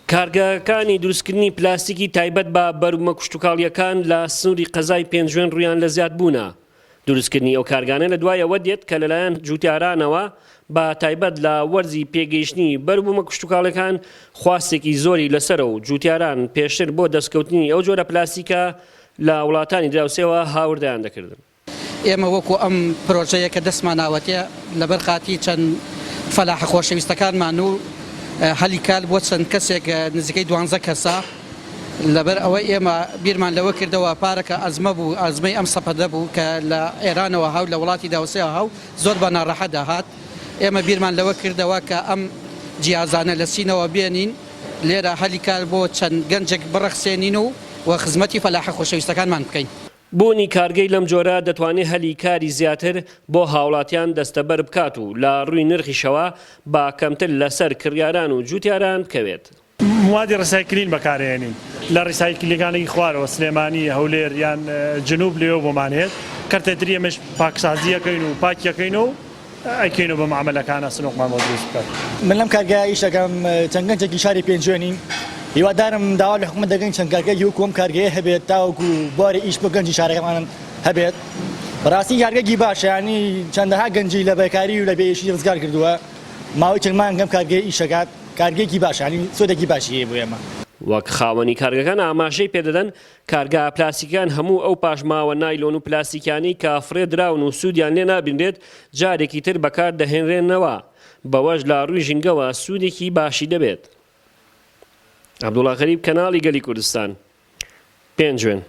کارگاکانی دروستکردنی پلاستیکی تایبەت بە بەرومە کوشتوکاڵیەکان لە سنووری قەزای پێنجوێن ڕوویان لە زیاد بوونە. دروستکردنی ئەو کارگانە لە دوایەوە دێت کە لەلایەن جوتیارانەوە بە تایبەت لە وەرزی پێگەیشتنی بەرومە کوشتوکاڵەکان خواستێکی زۆری لەسەر و جوتیاران پێشتر بۆ دەستکەوتنی ئەو جۆرە پلاستیکە لە وڵاتانی دراوسێەوە هاوردەیان دەکردن. ئێمە وەکو ئەم پرۆژەیە کە دەستماناوەتێ لەبەر خاتی چەند فەلاح خۆشەویستەکانمان و هەلی کال بۆ چەند کەسێک نزیکەی 12 کەسە لەبەر ئەوەی ئێمە بیرمان لەوە کردەوە پارەکە ئەزمە بوو ئەزمەی ئەم سەپەدە بوو کە لە ئێرانەوە هاو لە وڵاتی داوسێەوە هاو زۆر بە ناڕەحەت هات ئێمە بیرمان لەوە کردەوە کە ئەم جیازانە لە سینەوە بێنین لێرە هەلی کار بۆ چەند گەنجێک بڕەخسێنین و خزمەتی فەلاح خۆشەویستەکانمان بکەین. بوونی کارگەی لەم جۆرە دەتوانێت هەلی کاری زیاتر بۆ هاوڵاتیان دەستەبەر بکات و لە ڕووی نرخیشەوە با کەمتر لەسەر کڕیاران و جوتیاران بکەوێت. موادی ڕسایکلین بەکارهێنین لە ڕیسایکلەکانی خوارەوە سلێمانی هەولێر یان جنوب لێوە بۆمانێت کەرتێتری ئەمەش پاکسازیەکەین و پاکیەکەینەوە ئەیکەینەوە بە معاملەکانە سنووقمان بۆ دروست بکات. من لەم کارگای ئیشەکەم چەند گەنجێکی شاری پێنجوێنین هیوادارم داوا لە حکومەت دەگەین چەند کارگەی و کۆم کارگەیە هەبێت تاوەکو باری ئیش بۆ گەنجی شارەکەمان هەبێت. بەڕاستی کارگەی باشە ینی چەندەها گەنجی لە بەکاری و لە بێئیشی ڕزگار کردووە ماوەی چەند مانگ ئەم کارگەی ئیشەکات کارگەیەکی باشە ینی سۆدێکی باشی بۆ ئێمە. وەک خاوەنی کارگەکان ئاماژەی پێدەدەن کارگا پلاستیکیان هەموو ئەو پاشماوە نایلۆن و پلاستیکیانی کە فرێدراون و سوودیان لێ نابینرێت جارێکی تر بەکار دەهێنرێنەوە بەوەش لە ڕووی ژینگەوە سوودێکی باشی دەبێت. عەبدوڵڵا غەریب کەناڵی گەلی کوردستان پێنجوێن.